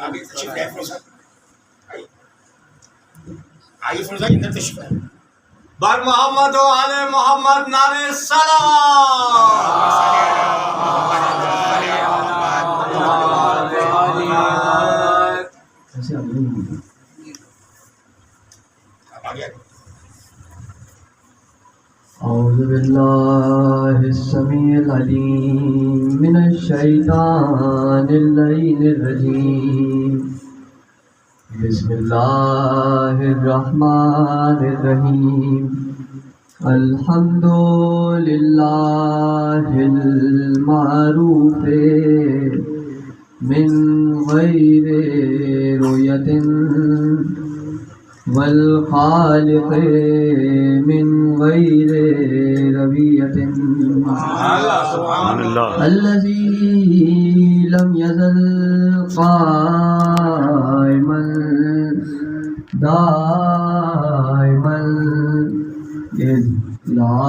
آگے تشریف لائے فروزہ آئیے فروزہ اندر تشریف لائے بر محمد و آل محمد نعرہ اعوذ باللہ السمیع العلیم من الشیطان اللعین الرجیم بسم اللہ الرحمن الرحیم الحمد للہ المعروف من غیر رؤیت والخالق من غیر رویت الذی لم یزل قائما دائما اذ لا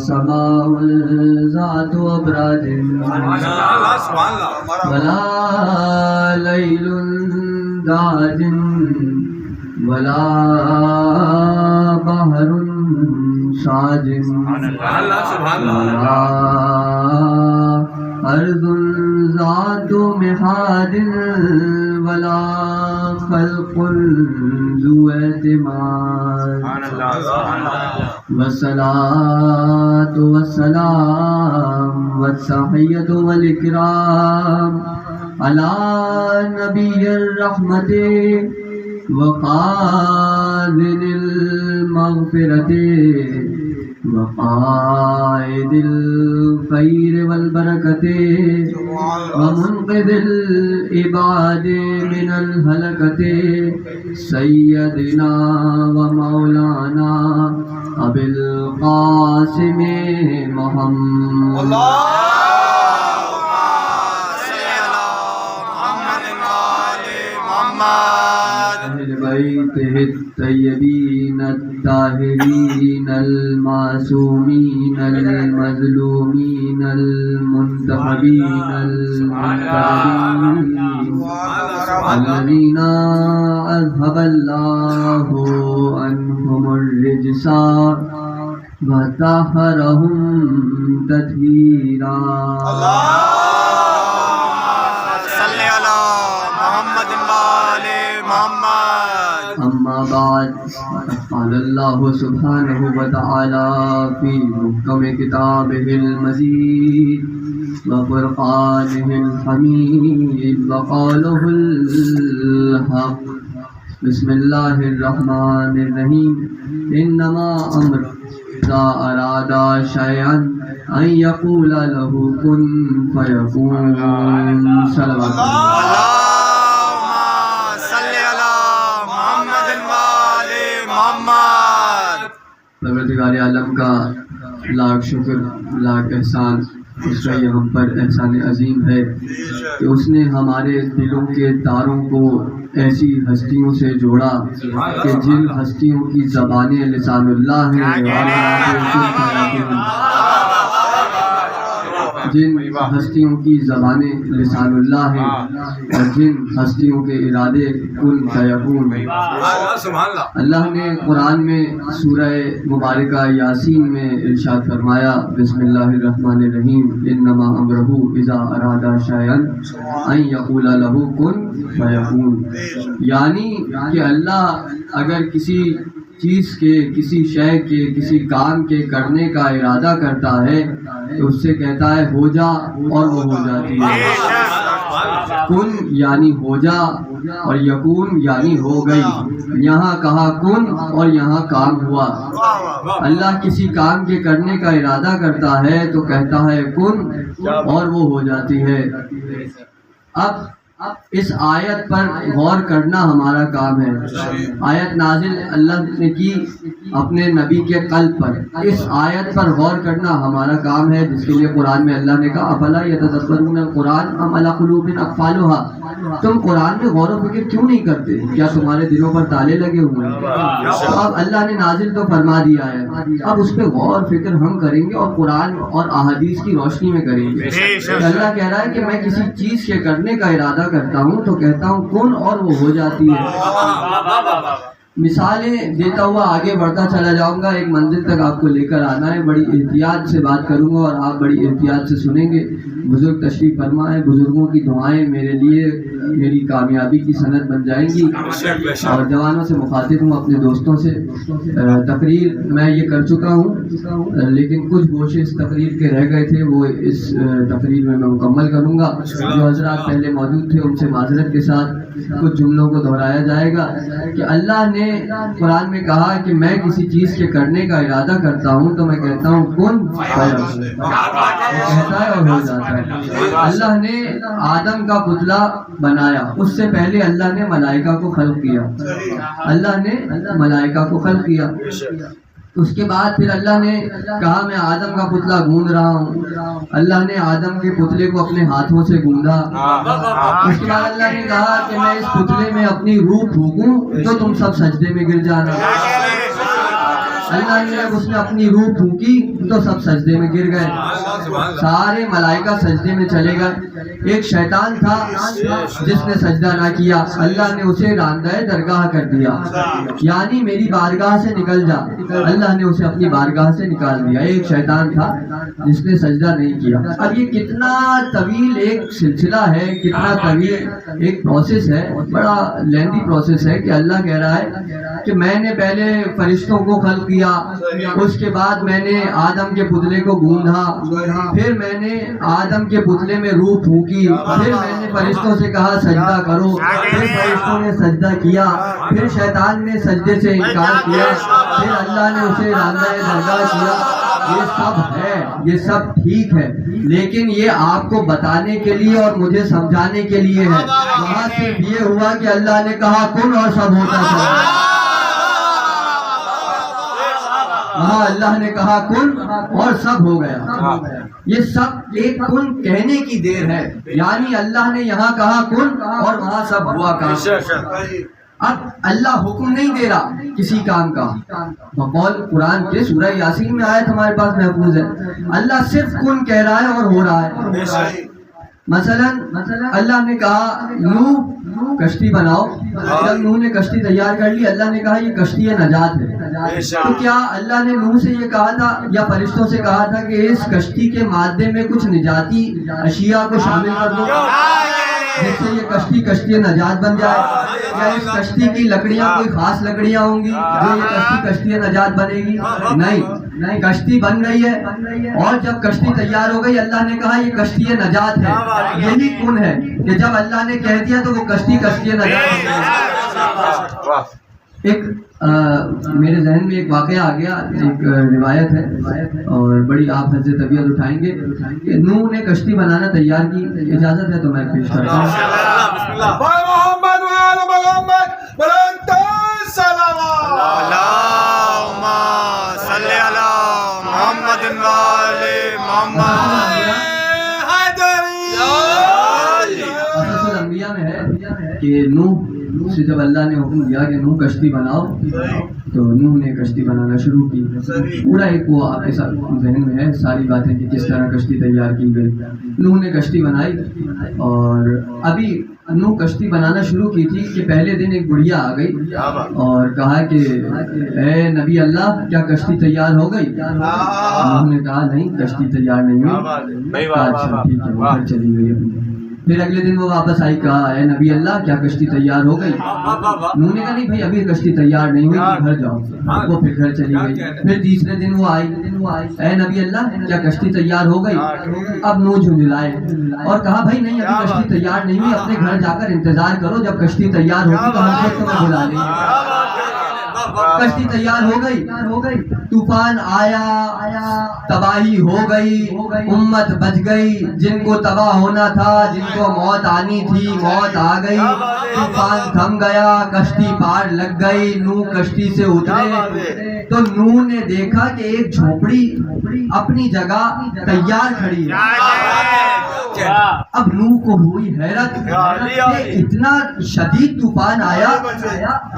سماء ذات ابراج ولا لیل داج ولا بحر ساجن ولا ارض ذات مہاد ولا خلق ذو اعتماد والصلاة والسلام والتحیۃ والاکرام علی نبی الرحمت وقاذن المغفرة وقائد الخير والبركة ومنقذ العباد من الهلكة سيدنا ومولانا أبي القاسم محمد اہل بیتہ الطیبین الطاہرین المعصومین المظلومین المنتخبین المنتخبین الذین اذهب اللہ عنہم الرجس وطہرہم تطہیرا اما بعد قال اللہ سبحانہ وتعالی فی محکم کتابہ المجید وفرقانہ الحمید وقولہ الحق بسم اللہ الرحمن الرحیم انما امر اذا اراد شیئا ان یقول له کن فیکون صلوات اللہ پروردگار عالم کا لاکھ شکر لاکھ احسان اس کا یہ ہم پر احسان عظیم ہے کہ اس نے ہمارے دلوں کے تاروں کو ایسی ہستیوں سے جوڑا کہ جن ہستیوں کی زبانیں لسان اللہ ہیں جن ہستیوں کی زبانیں لسان اللہ ہیں اور جن ہستیوں کے ارادے کن فیکون ہیں۔ اللہ نے قرآن میں سورہ مبارکہ یاسین میں ارشاد فرمایا بسم اللہ الرحمن الرحیم انما امرہ اذا اراد شیئا ان یقول له کن فیکون، یعنی کہ اللہ اگر کسی چیز کے، کسی شے کے، کسی کام کے کرنے کا ارادہ کرتا ہے تو اس سے کہتا ہے ہو جا اور وہ ہو جاتی ہے۔ کن یعنی ہو جا اور یکون یعنی ہو گئی، یہاں کہا کن اور یہاں کام ہوا۔ اللہ کسی کام کے کرنے کا ارادہ کرتا ہے تو کہتا ہے کن اور وہ ہو جاتی ہے۔ اب اس آیت پر غور کرنا ہمارا کام ہے۔ آیت نازل اللہ نے کی اپنے نبی کے قلب پر، اس آیت پر غور کرنا ہمارا کام ہے، جس کے لیے قرآن میں اللہ نے کہا افلا یتدبرون القرآن ام علی قلوب اقفالها، تم قرآن میں غور و فکر کیوں نہیں کرتے؟ کیا تمہارے دلوں پر تالے لگے ہوئے ہیں؟ تو اب اللہ نے نازل تو فرما دیا ہے، اب اس پہ غور و فکر ہم کریں گے اور قرآن اور احادیث کی روشنی میں کریں گے۔ اللہ کہہ رہا ہے کہ میں کسی چیز کے کرنے کا ارادہ کرتا ہوں تو کہتا ہوں کن، اور وہ ہو جاتی ہے۔ مثالیں دیتا ہوا آگے بڑھتا چلا جاؤں گا، ایک منزل تک آپ کو لے کر آنا ہے۔ بڑی احتیاط سے بات کروں گا اور آپ بڑی احتیاط سے سنیں گے۔ بزرگ تشریف فرما ہے، بزرگوں کی دعائیں میرے لیے میری کامیابی کی سند بن جائیں گی۔ اور جوانوں سے مخاطب ہوں، اپنے دوستوں سے۔ تقریر میں یہ کر چکا ہوں، لیکن کچھ گوشے اس تقریر کے رہ گئے تھے، وہ اس تقریر میں مکمل کروں گا۔ جو حضرات پہلے موجود تھے ان سے معذرت کے ساتھ کچھ جملوں کو دہرایا جائے گا کہ اللہ نے قرآن میں کہا کہ میں کسی چیز کے کرنے کا ارادہ کرتا ہوں تو میں کہتا ہوں کن فیکون، کہتا ہے اور ہو جاتا ہے۔ اللہ نے آدم کا پتلا بنایا، اس سے پہلے اللہ نے ملائکہ کو خلق کیا، اللہ نے ملائکہ کو خلق کیا۔ اس کے بعد پھر اللہ نے کہا میں آدم کا پتلا گوندھ رہا ہوں، اللہ نے آدم کے پتلے کو اپنے ہاتھوں سے گوندا۔ اس کے بعد اللہ نے کہا کہ میں اس پتلے میں اپنی روح پھونکوں تو تم سب سجدے میں گر جانا۔ اللہ نے جب اس نے اپنی روح پھونکی تو سب سجدے میں گر گئے، سارے ملائکہ سجدے میں چلے گئے۔ ایک شیطان تھا جس نے سجدہ نہ کیا، اللہ نے اسے راندہ درگاہ کر دیا، یعنی میری بارگاہ سے نکل جا، اللہ نے اسے اپنی بارگاہ سے نکال دیا۔ ایک شیطان تھا جس نے سجدہ نہیں کیا۔ اب یہ کتنا طویل ایک سلسلہ ہے، کتنا طویل ایک پروسیس ہے، بڑا لینڈی پروسیس ہے کہ اللہ کہہ رہا ہے کہ میں نے پہلے فرشتوں کو خلق کیا، اس کے بعد میں نے آدم کے پتلے کو گوندھا، پھر میں نے آدم کے پتلے میں روح پھونکی، پھر میں نے فرشتوں سے کہا سجدہ کرو، پھر فرشتوں نے سجدہ کیا، پھر شیطان نے سجدے سے انکار کیا، پھر اللہ نے اسے راندہ درگاہ کیا۔ یہ سب ہے، یہ سب ٹھیک ہے، لیکن یہ آپ کو بتانے کے لیے اور مجھے سمجھانے کے لیے ہے۔ وہاں صرف یہ ہوا کہ اللہ نے کہا کن اور سب ہوتا چلا۔ ہاں، اللہ نے کہا کن اور سب ہو گیا۔ یہ سب ایک کن کہنے کی دیر ہے، یعنی اللہ نے یہاں کہا کن اور وہاں سب ہوا کام۔ اب اللہ حکم نہیں دے رہا کسی کام کا، بقول قرآن کے سورہ یاسین میں آیت ہمارے پاس محفوظ ہے، اللہ صرف کن کہہ رہا ہے اور ہو رہا ہے۔ مثلا اللہ نے کہا نوح کشتی بناؤ، جب نوح نے کشتی تیار کر لی، اللہ نے کہا یہ کشتی نجات ہے، تو کیا اللہ نے نوح سے یہ کہا تھا یا فرشتوں سے کہا تھا کہ اس کشتی کے مادے میں کچھ نجاتی اشیاء کو شامل کر دو جس سے یہ کشتی نجات بن جائے؟ یا اس کشتی کی لکڑیاں کوئی خاص لکڑیاں ہوں گی جو یہ کشتی نجات بنے گی؟ نہیں، کشتی بن گئی ہے، اور جب کشتی تیار ہو گئی اللہ نے کہا یہ کشتی نجات ہے۔ یہی کن ہے کہ جب اللہ نے کہہ دیا تو وہ کشتی نجات بن گئی۔ ایک میرے ذہن میں ایک واقعہ آ گیا، ایک روایت ہے اور بڑی آپ حض طبیعت اٹھائیں گے کہ نوح نے کشتی بنانا تیار کی، اجازت ہے تو میں پیش کرتا ہوں۔ انبیاء میں ہے کہ نوح سے جب اللہ نے حکم دیا کہ نوح کشتی بناؤ تو نوح نے کشتی بنانا شروع کی۔ پورا ایک وہ آپ کے ساتھ ذہن میں ہے ساری باتیں کہ کس طرح کشتی تیار کی گئی۔ نوح نے کشتی بنائی اور ابھی نوح کشتی بنانا شروع کی تھی کہ پہلے دن ایک بڑھیا آ گئی اور کہا کہ اے نبی اللہ کیا کشتی تیار ہو گئی؟ نوح نے کہا نہیں کشتی تیار نہیں ہوئی۔ اچھا ٹھیک ہے، وہ چلی گئی۔ پھر اگلے دن وہ واپس آئی، کہا اے نبی اللہ کیا کشتی تیار ہو گئی؟ انہوں نے کہا نہیں بھائی ابھی کشتی تیار نہیں ہوئی، گھر جاؤ۔ وہ پھر گھر چلی گئی۔ پھر تیسرے دن وہ آئی، اے نبی اللہ کیا کشتی تیار ہو گئی؟ اب نوح جھنجھلائے اور کہا بھائی نہیں ابھی کشتی تیار نہیں ہوئی، اپنے گھر جا کر انتظار کرو، جب کشتی تیار ہوگی تو ہم خود تمہیں بلا لیں گے۔ کشتی تیار ہو گئی، طوفان آیا، تباہی ہو گئی، امت بچ گئی، جن کو تباہ ہونا تھا، جن کو موت آنی تھی موت آ گئی، طوفان تھم گیا، کشتی پار لگ گئی، نوح کشتی سے اترے تو نوح نے دیکھا کہ ایک جھونپڑی اپنی جگہ تیار کھڑی ہے۔ اب نوح کو ہوئی حیرت کہ اتنا شدید طوفان آیا،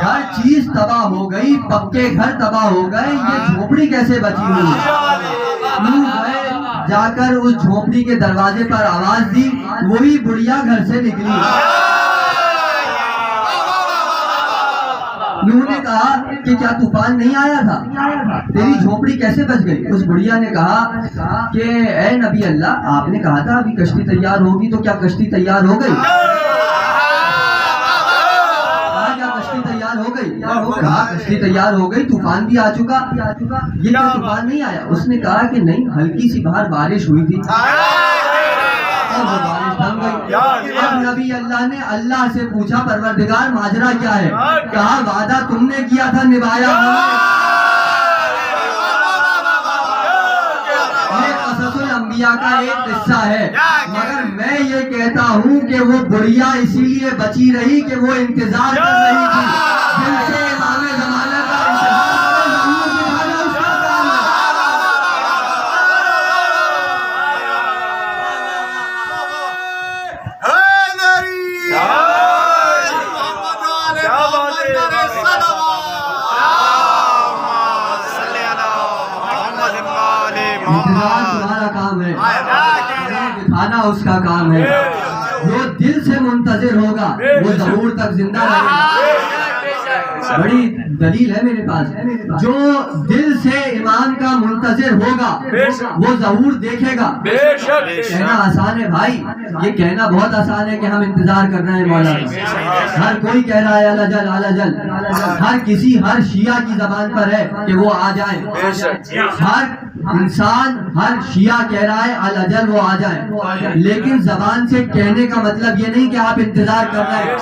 ہر چیز تباہ ہو گئی، پکے گھر تباہ ہو گئے، یہ جھونپڑی کیسے بچی ہوئی؟ نوح گئے، جا کر اس جھونپڑی کے دروازے پر آواز دی، وہی بڑھیا گھر سے نکلی۔ نوح نے کہا کہ کیا طوفان نہیں آیا تھا؟ تیری جھونپڑی کیسے بچ گئی؟ اس بڑھیا نے کہا کہ اے نبی اللہ، آپ نے کہا تھا ابھی کشتی تیار ہوگی، تو کیا کشتی تیار ہو گئی؟ کیا کشتی تیار ہو گئی؟ کہا کشتی تیار ہو گئی، طوفان بھی آ چکا، یہ کیا طوفان نہیں آیا؟ اس نے کہا کہ نہیں، ہلکی سی باہر بارش ہوئی تھی اور وہ بارش تھم گئی۔ اب نبی اللہ نے اللہ سے پوچھا پروردگار ماجرا کیا ہے؟ کہا وعدہ تم نے کیا تھا نبھایا یہ قصص الانبیاء کا ایک قصہ ہے، مگر میں یہ کہتا ہوں کہ وہ بڑھیا اسی لیے بچی رہی کہ وہ انتظار کر رہی تھی، دل سے امام زمانہ کا تمہارا کام ہے، دکھانا اس کا کام ہے۔ جو دل سے منتظر ہوگا وہ ظہور تک زندہ رہے گا۔ بڑی دلیل ہے میرے پاس، جو دل سے ایمان کا منتظر ہوگا وہ ظہور دیکھے گا۔ کہنا آسان ہے بھائی، یہ کہنا بہت آسان ہے کہ ہم انتظار کر رہے ہیں مولا کا، ہر کوئی کہہ رہا ہے الجل الجل، ہر کسی ہر شیعہ کی زبان پر ہے کہ وہ آ جائے، ہر انسان ہر شیعہ کہہ رہا ہے الجل وہ آ جائے، لیکن زبان سے کہنے کا مطلب یہ نہیں کہ آپ انتظار کر رہے ہیں،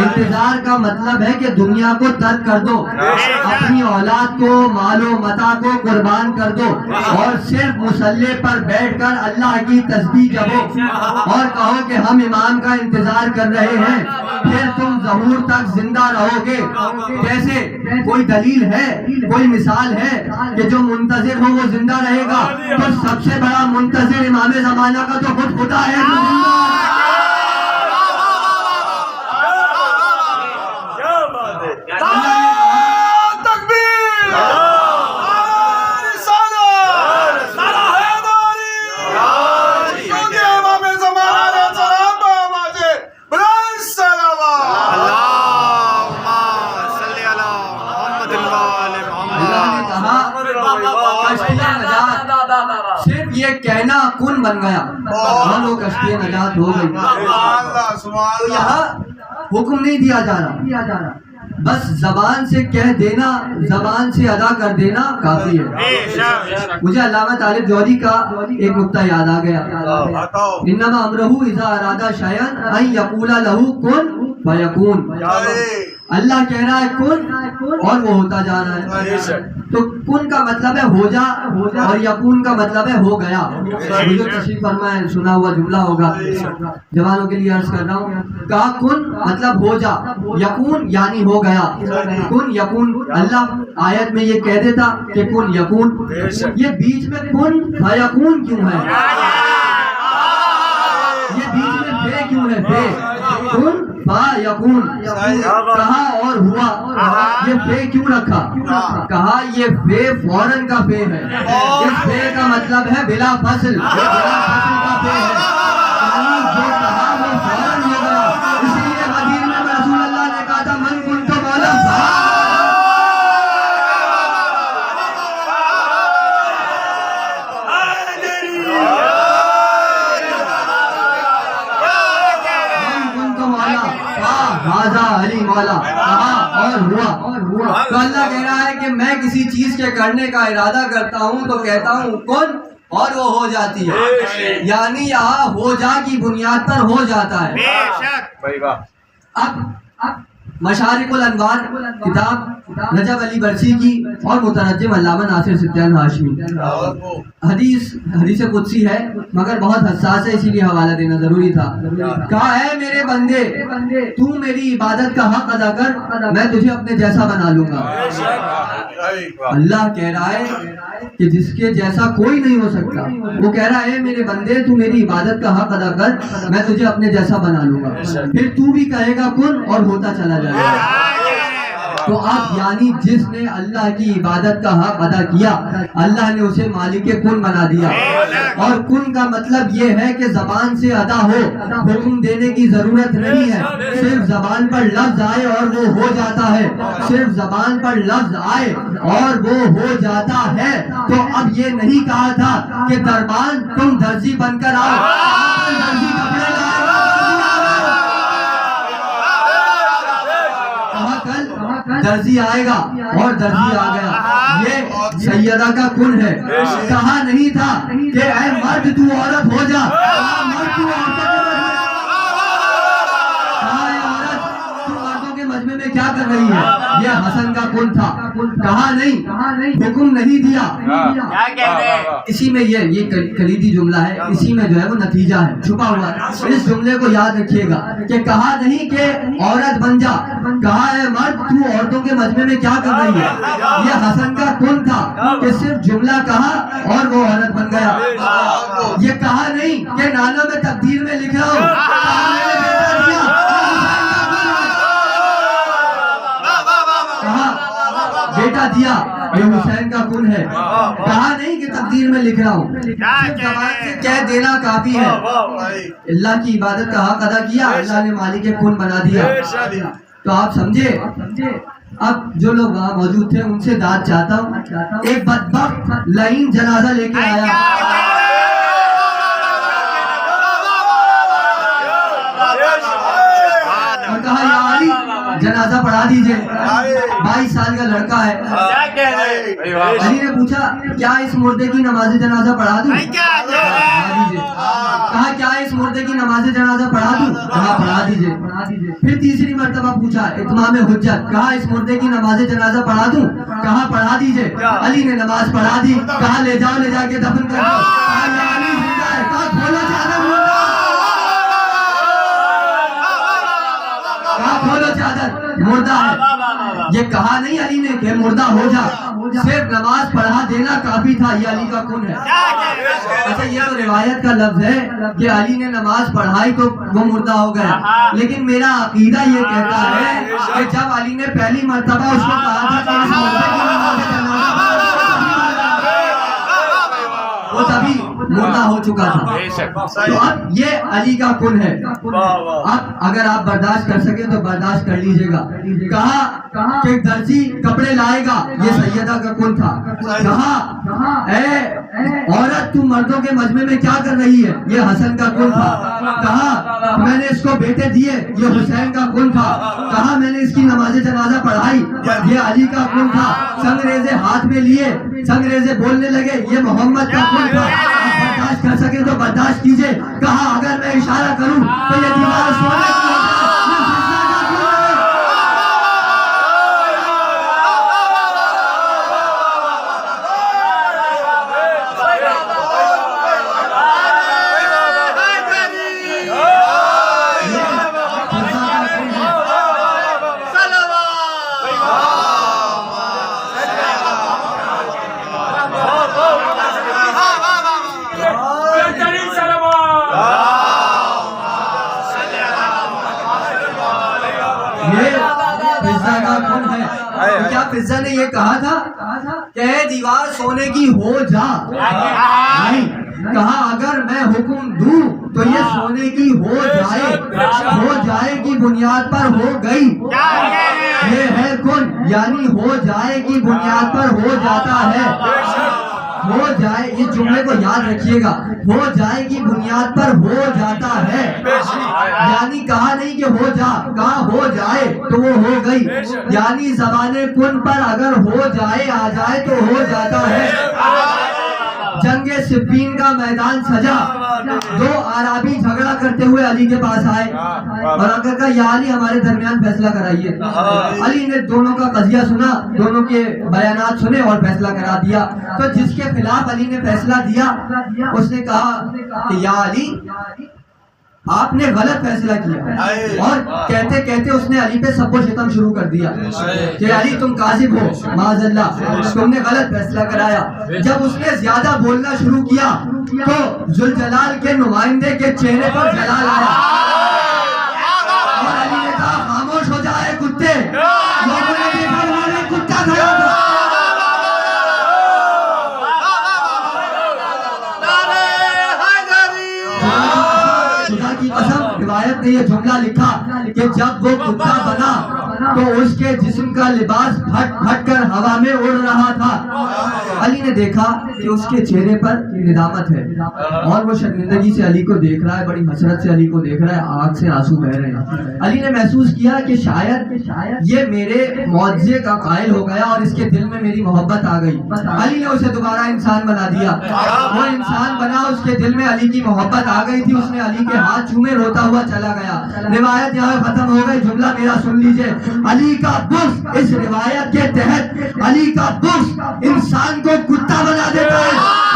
انتظار کا مطلب ہے کہ دنیا کو ترک کر دو، اپنی اولاد کو مال و متاع کو قربان کر دو، اور صرف مصلی پر بیٹھ کر اللہ کی تسبیح جپو اور کہو کہ ہم امام کا انتظار کر رہے ہیں، پھر تم ظہور تک زندہ رہو گے۔ کیسے؟ کوئی دلیل ہے، کوئی مثال ہے کہ جو منتظر ہو وہ زندہ رہے گا؟ تو سب سے بڑا منتظر امام زمانہ کا تو خود خدا ہے۔ صرف یہ کہنا کن بن گیا، وہ کشتی نجات ہو گئی۔ تو یہاں حکم نہیں دیا جا رہا، بس زبان سے کہہ دینا، زبان سے ادا کر دینا کافی ہے۔ مجھے علامہ طالب جوہری کا ایک نقطہ یاد آ گیا، انما امرہ اذا اراد شیئا ان یقول لہ کن فیکون۔ اللہ کہہ رہا ہے کن اور وہ ہوتا جا رہا ہے۔ تو کن کا مطلب ہے ہو جا، اور یکون کا مطلب ہے ہو گیا۔ مجھے تشریف فرمائے سنا ہوا جملہ ہوگا، جوانوں کے لیے عرض کر رہا ہوں۔ کہا کن مطلب ہو جا، یکون یعنی ہو گیا، کن یکون۔ اللہ آیت میں یہ کہہ دیتا کہ کن یکون، یہ بیچ میں کن فیکون کیوں ہے؟ یہ بیچ میں فے کیوں ہے؟ فے کن فا یکون، کہا اور ہوا، یہ فے کیوں رکھا؟ کہا یہ فے فوراً کا فے ہے، اس فے کا مطلب ہے بلا فصل، بلا فصل کا فے ہے، یعنی جو کہا وہ فوراً ہو گیا۔ اسی لیے مدینے میں رسول اللہ نے کہا تھا من کنت مولا علی مولا، کہا اور ہوا۔ تو اللہ کہہ رہا ہے کہ میں کسی چیز کے کرنے کا ارادہ کرتا ہوں تو کہتا ہوں کن اور وہ ہو جاتی ہے، یعنی یہاں ہو جا کی بنیاد پر ہو جاتا ہے۔ اب مشارق الانوار کتاب نجب علی برسی کی اور مترجم علامہ ناصر ستیان ہاشمی. حدیث قدسی ہے مگر بہت حساس ہے، اسی لیے حوالہ دینا ضروری تھا. کہا ہے میرے بندے تو میری عبادت کا حق ادا کر، میں تجھے اپنے جیسا بنا لوں گا. اللہ کہہ رہا ہے کہ جس کے جیسا کوئی نہیں ہو سکتا، وہ کہہ رہا ہے میرے بندے تو میری عبادت کا حق ادا کر، میں تجھے اپنے جیسا بنا لوں گا. پھر تو بھی کہے گا کن اور ہوتا چلا جائے گا. تو اب یعنی جس نے اللہ کی عبادت کا حق ادا کیا، اللہ نے اسے مالک کن بنا دیا. اور کن کا مطلب یہ ہے کہ زبان سے ادا ہو، حکم دینے کی ضرورت نہیں ہے، صرف زبان پر لفظ آئے اور وہ ہو جاتا ہے. صرف زبان پر لفظ آئے اور وہ ہو جاتا ہے. تو اب یہ نہیں کہا تھا کہ دربان تم درزی بن کر آؤ، درزی کپڑے لائے گا، درزی آئے گا اور درزی آ گیا. یہ سیدہ کا کن ہے. کہا نہیں تھا کہ اے مرد تو عورت ہو جا، مرد تو عورتوں کے مجمع میں کیا کر رہی ہے. یہ حسن کا کن تھا. کہا نہیں، حکم نہیں دیا. اسی میں یہ کلیدی جملہ ہے، اسی میں جو ہے وہ نتیجہ ہے چھپا ہوا. اس جملے کو یاد رکھیے گا کہ کہا نہیں کہ عورت بن جا، کہا ہے مرد تو عورتوں کے مجمع میں کیا کر رہی ہے. یہ حسن کا کن تھا کہ صرف جملہ کہا اور وہ عورت بن گیا. یہ کہا نہیں کہ نانوں میں تقدیر میں لکھ رہا ہوں، بیٹا دیا، یہ حسین کا کن ہے. کہا نہیں کہ تقدیر میں لکھ رہا ہوں، زبان سے کہہ دینا کافی ہے. اللہ کی عبادت کا حق ادا کیا، اللہ نے مالک کن بنا دیا. تو آپ سمجھے. اب جو لوگ وہاں موجود تھے ان سے داد چاہتا ہوں. ایک بدبخت لعین جنازہ لے کے آیا، اور کہا یا علی جنازہ پڑھا دیجئے. 22 سال کا لڑکا ہے. علی نے پوچھا کیا اس مردے کی نماز جنازہ پڑھا دوں؟ کہا کیا اس مردے کی نماز جنازہ پڑھا دوں؟ کہا پڑھا دیجئے. پھر تیسری مرتبہ پوچھا اتمام حجت، کہا اس مردے کی نماز جنازہ پڑھا دوں؟ کہا پڑھا دیجئے. علی نے نماز پڑھا دی. کہا لے جاؤ، لے جا کے دفن کر دو. کہا یا علی زندہ ہے. کہا کھولو چادر، کہا کھولو چادر، مردہ ہے. یہ کہا نہیں علی نے کہ مردہ ہو جا، صرف نماز پڑھا دینا کافی تھا. یہ علی کا کن ہے. اچھا یہ تو روایت کا لفظ ہے کہ علی نے نماز پڑھائی تو وہ مردہ ہو گیا، لیکن میرا عقیدہ یہ کہتا ہے کہ جب علی نے پہلی مرتبہ اس کو کہا تھا کہ اس مردے کی نماز جنازہ وہ تبھی مردہ ہو چکا تھا. تو اب یہ علی کا کن ہے. اب اگر آپ برداشت کر سکیں تو برداشت کر لیجئے گا. کہا کہ درزی کپڑے لائے گا، یہ سیدہ کا کن تھا. کہا اے عورت تو مردوں کے مجمع میں کیا کر رہی ہے، یہ حسن کا کن تھا. کہا میں نے اس کو بیٹے دیے، یہ حسین کا کن تھا. کہا میں نے اس کی نماز جنازہ پڑھائی، یہ علی کا کن تھا. سنگریزے ہاتھ میں لیے، سنگریزے بولنے لگے، یہ محمد کا کن تھا. برداشت کر سکے تو برداشت کیجئے. کہا اگر میں اشارہ کروں تو یہ دیوار سونے کی ہو جائے. کیا فضا نے یہ کہا تھا کہ دیوار سونے کی ہو جا؟ نہیں، کہا اگر میں حکم دوں تو یہ سونے کی ہو جائے کی بنیاد پر ہو گئی. یہ ہے کن، یعنی ہو جائے کی بنیاد پر ہو جاتا ہے. ہو جائے، اس جملے کو یاد رکھیے گا، ہو جائے کی بنیاد پر ہو جاتا ہے. یعنی کہا نہیں کہ ہو جا، کہا ہو جائے تو وہ ہو گئی. یعنی زبان کن پر اگر ہو جائے آ جائے تو ہو جاتا ہے. جنگ صفین کا میدان سجا، دو عربی جھگڑا کرتے ہوئے علی کے پاس آئے اور آ کر کہا یا علی ہمارے درمیان فیصلہ کرائیے۔ علی نے دونوں کا قضیہ سنا، دونوں کے بیانات سنے اور فیصلہ کرا دیا۔ تو جس کے خلاف علی نے فیصلہ دیا اس نے کہا کہ یا علی آپ نے غلط فیصلہ کیا، اور کہتے کہتے اس نے علی پہ سب و شتم شروع کر دیا کہ علی تم کاذب ہو، معاذ اللہ تم نے غلط فیصلہ کرایا۔ جب اس نے زیادہ بولنا شروع کیا تو ذوالجلال کے نمائندے کے چہرے پر جلال آیا اور علی نے کہا خاموش ہو جائے کتے، لوگوں نے دیکھا وہاں میں کتا کھڑا تھا۔ خدا کی قسم روایت نے یہ جملہ لکھا کہ جب وہ کتا بنا تو اس کے جسم کا لباس پھٹ پھٹ کر ہوا میں اڑ رہا تھا۔ علی نے دیکھا کہ اس کے چہرے پر ندامت ہے اور وہ شرمندگی سے علی کو دیکھ رہا ہے، بڑی حسرت سے علی کو دیکھ رہا ہے، آنکھ سے آنسو بہ رہے ہیں۔ علی نے محسوس کیا کہ شاید یہ میرے معجزے کا قائل ہو گیا اور اس کے دل میں میری محبت آ گئی۔ علی نے اسے دوبارہ انسان بنا دیا، وہ انسان بنا، اس کے دل میں علی کی محبت آ گئی تھی، اس نے علی کے ہاتھ چومے روتا ہوا چلا گیا۔ روایت یہاں ختم ہو گئی، جملہ میرا سن لیجئے، علی کا بغض اس روایت کے تحت علی کا بغض انسان کو کتا بنا دیتا ہے۔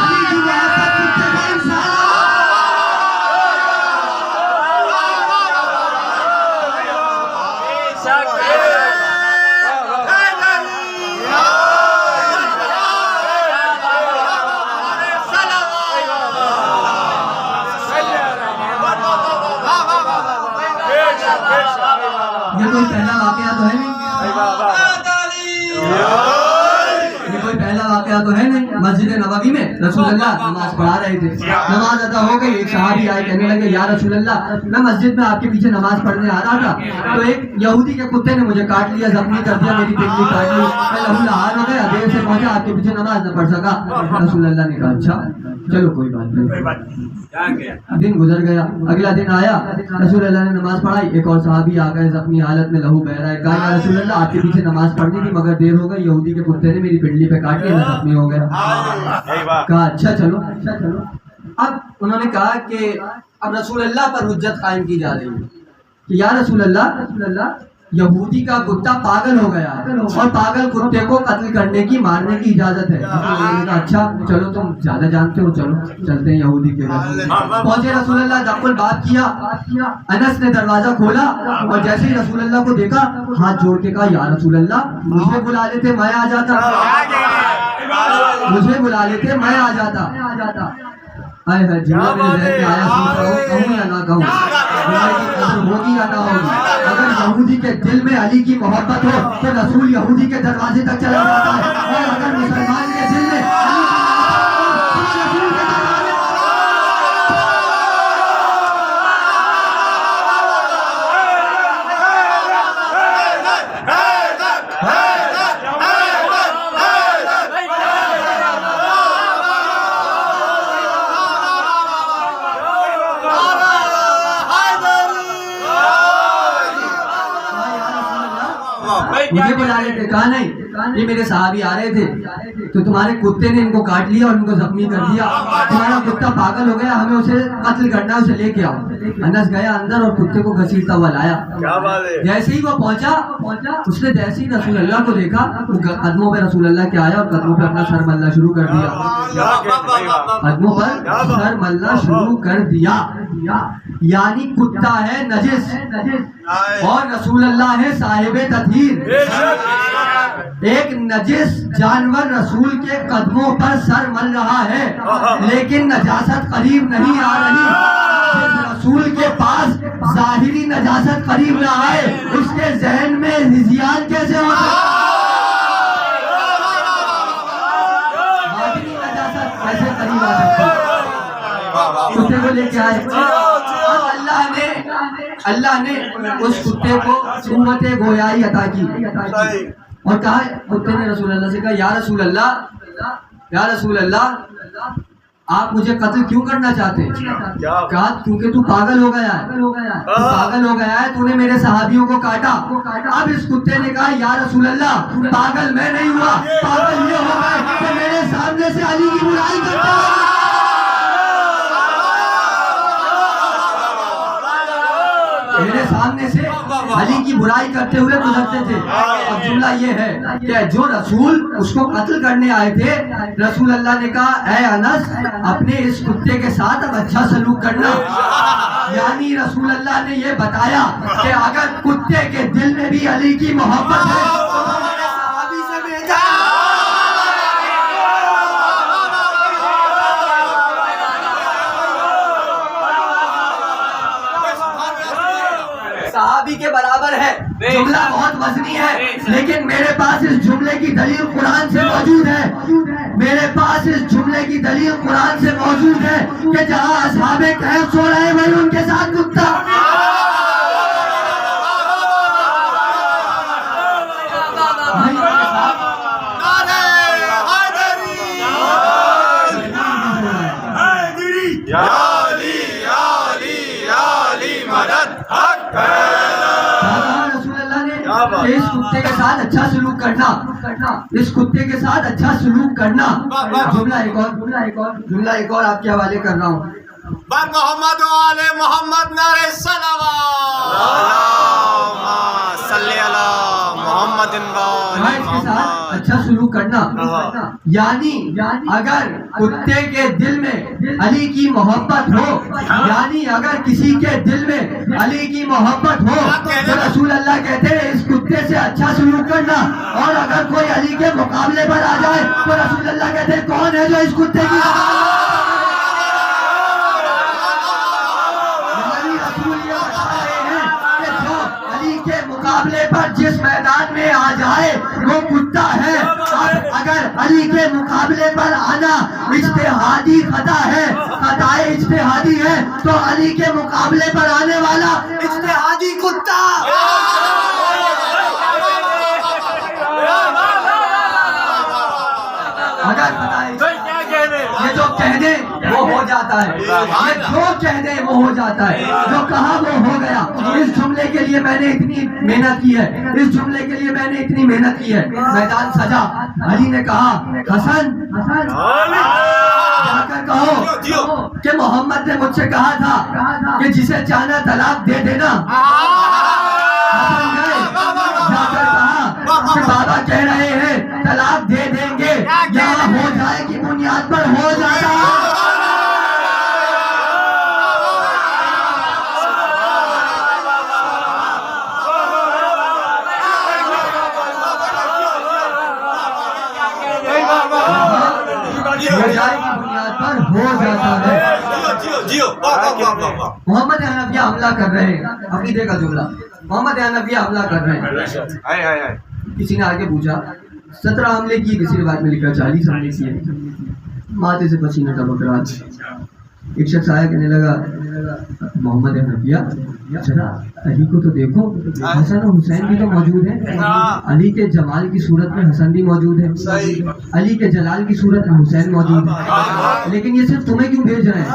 علی کی محبت کتے کو انسان یہ کوئی پہلا واقعہ تو ہے نہیں، یہ کوئی پہلا واقعہ تو ہے نہیں۔ مسجد نبوی میں رسول اللہ نماز پڑھا رہے تھے، نماز ادا ہو گئی، ایک صحابی آئے کہنے لگے یا رسول اللہ میں مسجد میں آپ کے پیچھے نماز پڑھنے آ رہا تھا تو ایک یہودی کے کتے نے مجھے کاٹ لیا، زخمی کر دیا، میری پنڈلی کاٹ لی، میں لہو لہار ہو گیا، دیر سے پہنچا، آپ کے پیچھے نماز نہ پڑھ سکا۔ رسول اللہ نے کہا اچھا چلو کوئی بات نہیں۔ دن گزر گیا، اگلا دن آیا، رسول اللہ نے نماز پڑھائی، ایک اور صحابی آ گئے زخمی حالت میں، لہو بہ رہا ہے، کہا یا رسول اللہ آپ کے پیچھے نماز پڑھنی تھی مگر دیر ہو گئی، یہودی کے کتے نے میری پنڈلی پہ کاٹ لیا، میں زخمی ہو گیا۔ کہا اچھا چلو۔ اب انہوں نے کہا کہ اب رسول اللہ پر حجت قائم کی جا رہی ہے کہ یا رسول اللہ یہودی کا کتا پاگل ہو گیا ہے اور پاگل کتے کو قتل کرنے کی، مارنے کی اجازت ہے۔ رسول اللہ نے کہا اچھا چلو تم زیادہ جانتے ہو، چلو چلتے ہیں یہودی کے گھر۔ پہنچے رسول اللہ، دق الباب کیا، انس نے دروازہ کھولا اور جیسے ہی رسول اللہ کو دیکھا ہاتھ جوڑ کے کہا یا رسول اللہ مجھے بلا لیتے میں آ جاتا، مجھے بلا لیتے میں آ جاتا۔ آئے ہے جملہ میرے ذہن میں آیا، سوچ رہا ہوں کہوں یا نہ کہوں، ہوگی یا نہ ہوگی۔ اگر یہودی کے دل میں علی کی محبت ہو تو رسول یہودی کے دروازے تک چلا جاتا ہے، اور اگر مسلمان کے دل میں مجھے بلا لیتے، کہا نہیں یہ میرے صحابی آ رہے تھے تو تمہارے کتے نے ان کو کاٹ لیا اور ان کو زخمی کر دیا، تمہارا کتا پاگل ہو گیا، ہمیں اسے قتل کرنا ہے، اسے لے کے آؤ۔ انس گیا اندر اور کتے کو گھسیٹتا ہوا لایا۔ جیسے ہی وہ پہنچا، اس نے جیسے ہی رسول اللہ کو دیکھا وہ قدموں پہ رسول اللہ کے آیا اور قدموں پہ اپنا سر ملنا شروع کر دیا، قدموں پر سر ملنا شروع کر دیا۔ یعنی کتا ہے نجس اور رسول اللہ ہے صاحب تطہیر۔ ایک نجس جانور رسول کے قدموں پر سر مل رہا ہے لیکن نجاست قریب نہیں آ رہی۔ جس رسول کے پاس ظاہری نجاست قریب رہا ہے اس کے ذہن میں نزیان کیسے ہو سکتا ہے؟ باطنی نجاست کیسے قریب آ سکتی ہے؟ کتے کو لے کے آئے، اللہ نے اس کتے کو قوت گویائی عطا کی اور کہا، کتے نے رسول اللہ سے کہا یا رسول اللہ آپ مجھے قتل کیوں کرنا چاہتے ہیں؟ کہا کیونکہ تو پاگل ہو گیا ہے، تو پاگل ہو گیا ہے، تو نے میرے صحابیوں کو کاٹا۔ اب اس کتے نے کہا یا رسول اللہ پاگل میں نہیں ہوا، پاگل یہ ہو گئے کہ میرے سامنے سے علی کی برائی کرتا ہے۔ میرے سامنے سے علی کی برائی کرتے ہوئے گزرتے تھے۔ اب جملہ یہ ہے کہ جو رسول اس کو قتل کرنے آئے تھے، رسول اللہ نے کہا اے انس اپنے اس کتے کے ساتھ اب اچھا سلوک کرنا۔ یعنی رسول اللہ نے یہ بتایا کہ اگر کتے کے دل میں بھی علی کی محبت ہے تو ہمارے صحابی سے بھیجا۔ صحابی کے برابر ہے، جملہ بہت وزنی ہے، لیکن میرے پاس اس جملے کی دلیل قرآن سے موجود ہے۔ میرے پاس اس جملے کی دلیل قرآن سے موجود ہے کہ جہاں اصحاب کہف سو رہے ہیں وہی ان کے ساتھ کتا۔ اس کتے کے ساتھ اچھا سلوک کرنا، اس کتے کے ساتھ اچھا سلوک کرنا۔ جملہ ایک اور آپ کے حوالے کر رہا ہوں۔ بر محمد و آل محمد نعرہ صلوات، اللہم صلی علی محمد اس کے ساتھ اچھا سلوک کرنا، یعنی اگر کتے کے دل میں علی کی محبت ہو، یعنی اگر کسی کے دل میں علی کی محبت ہو تو رسول اللہ کہتے ہیں اس کتے سے اچھا سلوک کرنا، اور اگر کوئی علی کے مقابلے پر آ جائے تو رسول اللہ کہتے ہیں کون ہے جو اس کتے کی مقابلے پر جس میدان میں آ جائے وہ کتا ہے۔ اگر علی کے مقابلے پر آنا اجتہادی خطا ہے، خطا اجتہادی ہے، تو علی کے مقابلے پر آنے والا اجتہادی کتا۔ اگر یہ جو کہہ دے وہ ہو جاتا ہے، یہ جو کہہ دے وہ ہو جاتا ہے، جو کہا وہ ہو گیا۔ اس جملے کے لیے میں نے اتنی محنت کی ہے، اس جملے کے لیے میں نے اتنی محنت کی ہے۔ میدان سجا، علی نے کہا حسن جا کر کہو کہ محمد نے مجھ سے کہا تھا کہ جسے چاہنا طلاق دے دینا۔ حسن گئے، جا کر کہا کہ بابا کہہ رہے ہیں طلاق دے دیں گے، یہاں ہو جائے کی بنیاد پر ہو جاتا ہے۔ محمد حنفیہ حملہ کر رہے ہیں، عقیدے کا جملہ، محمد حنفیہ حملہ کر رہے ہیں۔ کسی نے آگے پوچھا 17 حملے کی، کسی روایت میں لکھا 40 حملے کیے، ماتھے سے پسینہ ٹپک رہا تھا۔ ایک شخص آیا کہنے لگا محمد حنفیہ ذرا علی کو تو دیکھو، حسن اور حسین بھی تو موجود ہیں، علی کے جمال کی صورت میں حسن بھی موجود ہے، علی کے جلال کی صورت میں حسین موجود ہے، لیکن یہ صرف تمہیں کیوں بھیج رہے ہیں؟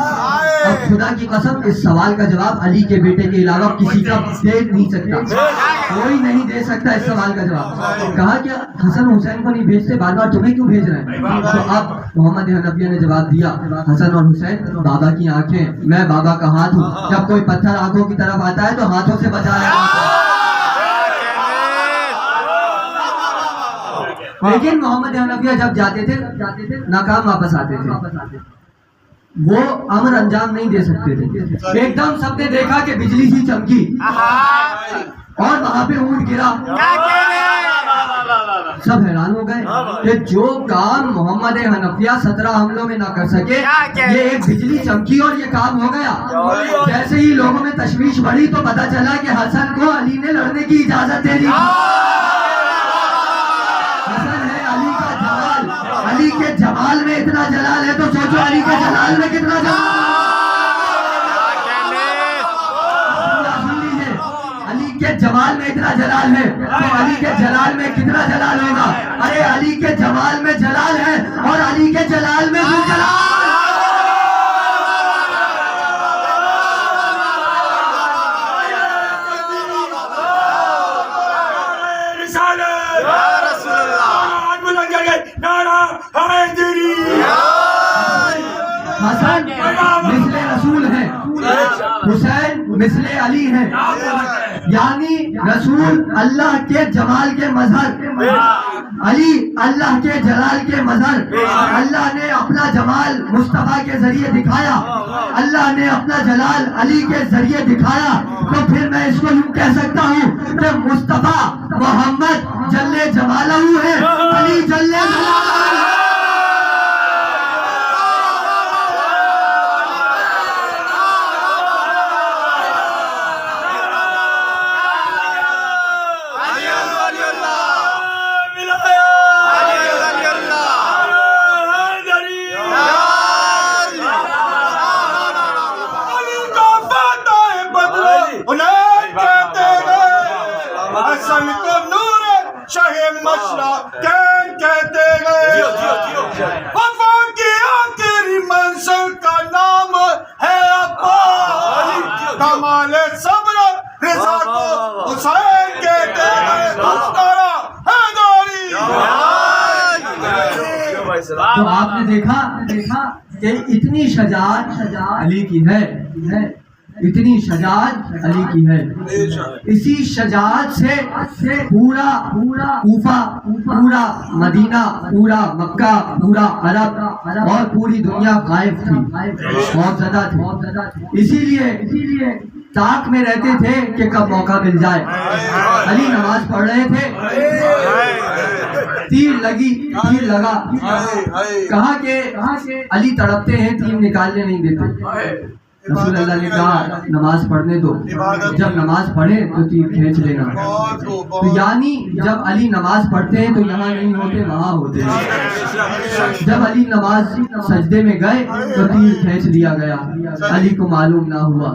اب خدا کی قسم اس سوال کا جواب علی کے بیٹے کے علاوہ کسی کا دے نہیں سکتا، کوئی نہیں دے سکتا اس سوال کا جواب۔ کہا کہ حسن حسین کو نہیں بھیجتے، بار بار تمہیں کیوں بھیج رہے ہیں؟ تو اب محمد حنفیہ نے جواب دیا حسن اور حسین بابا کی آنکھیں، میں بابا کا ہاتھ ہوں، جب کوئی پتھر آنکھوں کی طرف آتا ہے تو ہاتھوں سے بچا رہا ہے۔ لیکن محمد حنفیہ جب جاتے تھے ناکام واپس آتے تھے، وہ امر انجام نہیں دے سکتے تھے۔ ایک دم سب نے دیکھا کہ بجلی سی چمکی اور وہاں پہ اونٹ گرا، سب حیران ہو گئے کہ جو کام محمد حنفیہ 17 حملوں میں نہ کر سکے، یہ ایک بجلی چمکی اور یہ کام ہو گیا۔ جیسے ہی لوگوں میں تشویش بڑھی تو پتا چلا کہ حسن کو علی نے لڑنے کی اجازت دے دی۔ حسن ہے علی کا جمال، علی کے جمال میں اتنا جلال ہے تو سوچو علی کے جلال میں کتنا جلال۔ کے جمال میں اتنا جلال ہے تو علی کے جلال میں کتنا جلال ہوگا؟ ارے علی کے جمال میں جلال ہے اور علی کے جلال میں بھی جلال۔ حیدری حسن مثل رسول ہیں، حسین مثل علی ہیں، یعنی رسول اللہ کے جمال کے مظہر، علی اللہ کے جلال کے مظہر۔ اللہ نے اپنا جمال مصطفیٰ کے ذریعے دکھایا، اللہ نے اپنا جلال علی کے ذریعے دکھایا، تو پھر میں اس کو یوں کہہ سکتا ہوں کہ مصطفیٰ محمد جل جمالہ ہے، علی جل جلالہ ہے۔ حسن کو نور شاہ مشرقین کہتے گئے، وفا کی آخری منزل کا نام ہے عباس، کمال صبر رضا کو حسین کہتے گئے، تارا حیدری۔ تو آپ نے دیکھا کہ اتنی شجاعت علی کی ہے، اتنی شجاعت علی کی ہے۔ اسی شجاعت سے پورا کوفہ، پورا مدینہ، پورا مکہ، پورا عرب اور پوری دنیا غائب تھی، بہت زیادہ تھی۔ اسی لیے تاک میں رہتے تھے کہ کب موقع مل جائے۔ علی نماز پڑھ رہے تھے، تیر لگا، کہا کہ علی تڑپتے ہیں، تیر نکالنے نہیں دیتے۔ رسول اللہ نے کہا نماز پڑھنے دو، جب نماز پڑھے تو تیر کھینچ لینا۔ تو یعنی جب علی نماز پڑھتے ہیں تو یہاں نہیں ہوتے، وہاں ہوتے ہیں۔ جب علی نماز سجدے میں گئے تو تیر کھینچ لیا گیا، علی کو معلوم نہ ہوا۔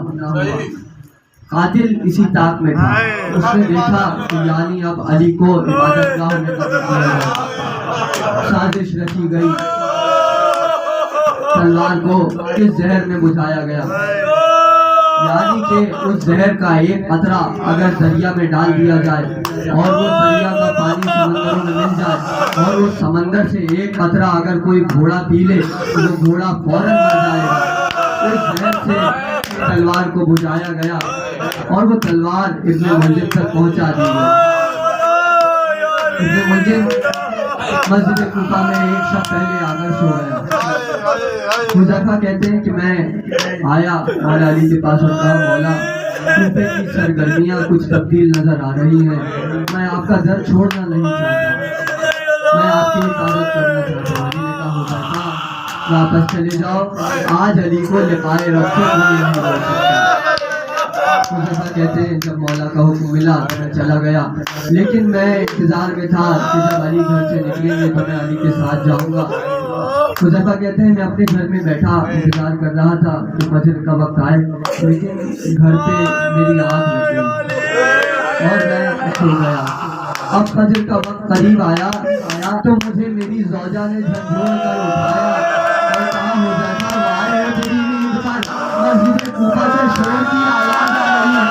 قاتل اسی طاق میں تھا، اس نے دیکھا کہ یعنی اب علی کو عبادت گاہ میں قتل کیا گیا۔ سازش رچی گئی، تلوار کو کس زہر میں بجھایا گیا، یعنی کہ اس زہر کا ایک قطرہ اگر دریا میں ڈال دیا جائے اور وہ دریا کا پانی سمندروں میں مل جائے اور اس سمندر سے ایک قطرہ اگر کوئی گھوڑا پی لے تو وہ گھوڑا فوراً مر جائے گا۔ اس زہر سے تلوار کو بجھایا گیا اور وہ تلوار ابن ملجم تک پہنچا دی گئی۔ ابن ملجم مسجد کوفہ میں ایک شب پہلے آ کر سو گیا۔ حذیفہ کہتے ہیں کہ میں آیا مولا علی کے پاس اور کہا مولا کوفے کی سرگرمیاں کچھ تبدیل نظر آ رہی ہیں، میں آپ کا در چھوڑنا نہیں چاہتا، میں آپ کی حفاظت کرنا چاہتا ہوں۔ علی نے کہا حذیفہ واپس چلے جاؤ، آج علی کو لقائے رب سے کوئی نہیں روک سکتا۔ حذیفہ کہتے ہیں جب مولا کا حکم ملا تو میں چلا گیا، لیکن میں انتظار میں تھا کہ جب علی گھر سے نکلیں گے تو میں علی کے ساتھ جاؤں گا۔ حذیفہ کہتے ہیں میں اپنے گھر میں بیٹھا انتظار کر رہا تھا کہ فجر کا وقت آئے، لیکن گھر پہ میری آنکھ لگ گئی اور میں سو گیا۔ اب فجر کا وقت قریب آیا تو مجھے میری زوجہ نے جھنجھوڑ کر اٹھایا اور کہا حذیفہ وہ آئے ہو تیری نیند پر، مسجد کوفہ سے شور کی آواز آ رہی ہے۔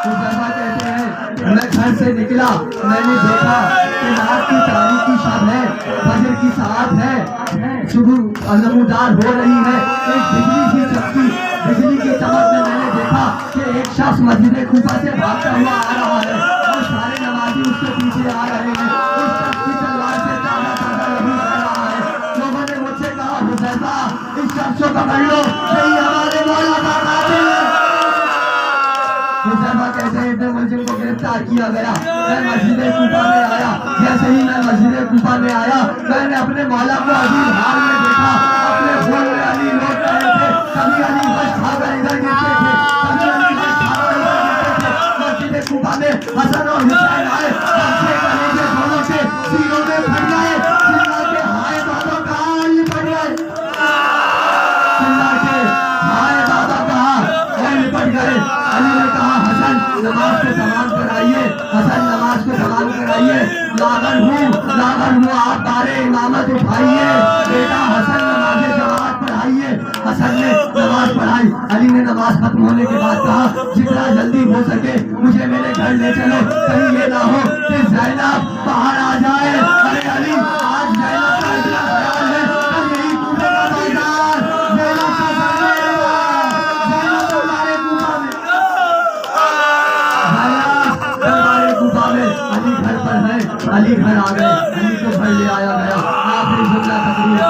حذیفہ کہتے ہیں میں گھر سے نکلا، میں نے دیکھا کہ رات کی تاریکی شب ہے، فجر کی ساعت ہے، صبح نمودار ہو رہی ہے، ایک بجلی سی چمکی، بجلی کی چمک میں نے دیکھا کہ ایک شخص مسجد کوفہ سے بھاگتا ہوا آ رہا ہے اور سارے نمازی اس کے پیچھے آ رہے ہیں۔ اس شخص کی تلوار سے تازہ تازہ لہو بہہ رہا ہے۔ لوگوں نے مجھ سے کہا حذیفہ اس شخص کو پکڑ لو، یہی ہمارے مولا کا قاتل ہے۔ حذیفہ کہتے ہیں ابن ملجم کو گرفتار کیا گیا، میں مسجد کوفہ میں آیا، جیسے ہی میں مسجد کوفہ میں آیا میں نے اپنے مولا کو عجیب حال میں دیکھا، اپنے خون میں علی لوٹ رہے تھے، کبھی علی بس کھا کر ادھر گرتے تھے، کبھی علی بس کھا کر ادھر گرتے تھے۔ مسجد کوفہ میں حسن اور حسین آئے، بچے کلیجے دونوں کے سینوں میں پھٹ گئے، چلا کے ہائے بابا کہا علی پڑ گئے، چلا کے ہائے بابا کہا علی پڑ گئے۔ علی نے کہا حسن نماز کو تمام کرائیے، حسن نماز کو تمام کرائیے، لاغر ہوں آپ بارے امامت اٹھائیے، بیٹا حسن نماز جماعت پڑھائیے۔ حسن نے نماز پڑھائی، علی نے نماز ختم ہونے کے بعد کہا جتنا جلدی ہو سکے مجھے میرے گھر لے چلو، کہیں یہ نہ ہو کہ زینب باہر آ جائے۔ ارے علی آج زینب علی گھر پر ہے، علی گھر آ گئے، علی کو گھر لے آیا گیا. آخری جملہ تقریر کا،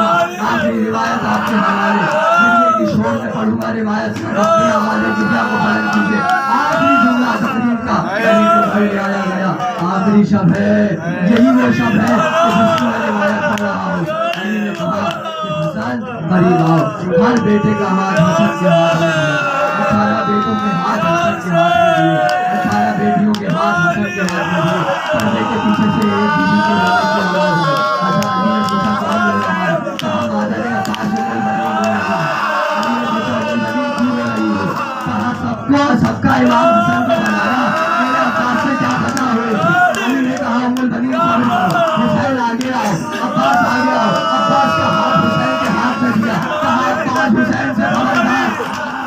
آخری روایت آپ کے حوالے دنیا کی شور میں پڑھوں گا روایت اپنے حوالے جزا کو بیان کیجیے. آخری جملہ تقریر کا، علی کو گھر لے آیا گیا. آخری شب ہے، یہی وہ شب ہے کہ جس کو میں روایت پڑھ رہا ہوں. علی نے کہا کہ حسن قریب آؤ. ہر بیٹے کا ہاتھ حسن کے ہاتھ میں دیا. 18 بیٹوں کے ہاتھ حسن کے ہاتھ میں دیے، 18 بیٹیوں کے ہاتھ حسن کے ہاتھ میں دیے. پردے کے پیچھے سے ایک بیوی کے رونے کی آواز ہوئی. حضرت علی نے پوچھا کون رو رہا ہے؟ کہا مادر عباس سے کوئی بنی رو رہی ہے. علی نے پوچھا کوئی بنی کیوں رو رہی ہے؟ کہا سب کا امام حسن کو بنایا، میرے عباس سے کیا خطا ہوئی تھی؟ علی نے کہا ام البنین پڑھ رہا ہوں. حسین آگے آؤ، عباس آگے آؤ. عباس کا ہاتھ حسین کے ہاتھ میں دیا. کہا عباس حسین سے خبردار.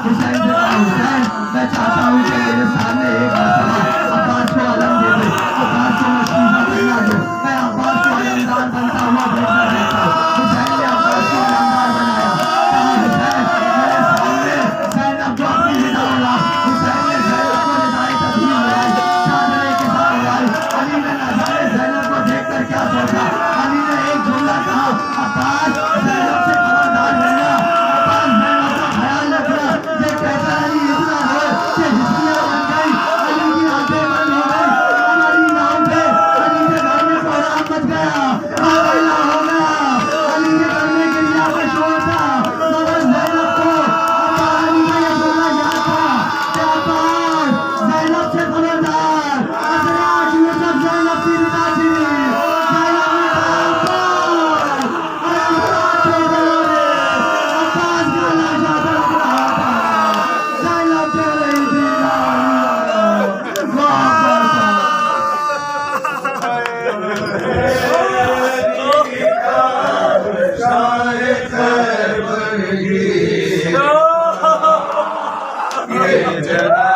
حسین سے کہا حسین میں چاہتا ہوں کہ میرے سامنے ایک مرتبہ عباس کو علم دے دے، عباس کو مشکیزہ بنا دو، میں عباس کو علمدار بنتا ہوا دیکھنا چاہتا ہوں. حسین نے عباس کو علمدار بنایا. کہا حسین میرے سامنے زینب کو اپنی ہدا اڑا. حسین نے زینب کو ہدایت تدبیر اڑائی، چادر کے ساتھ اڑائی. علی نے نہ جانے زینب کو دیکھ کر کیا سوچا. علی نے ایک جملہ کہا عباس زینب سے خبردار رہنا، عباس زینب کا خیال رکھنا. یہ کہتا علی اتنا ہے کہ ہستیاں بن گئی، علی کی آنکھیں بند ہو گئی. ہماری نام پہ علی کے گھر میں کوہرام مچ گیا، آویلا ہو گیا. علی کے کرنے کے لیے مشہور تھا، مگر زینب کو علی کا یہ جملہ یاد تھا کہ عباس زینب سے خبردار. حضرات یوسف زینب کی رضا چینی، زینب نے کہا عباس عباس کا لاشا تڑپ رہا تھا. زینب کہہ رہی تھی لا الہ یہ جناب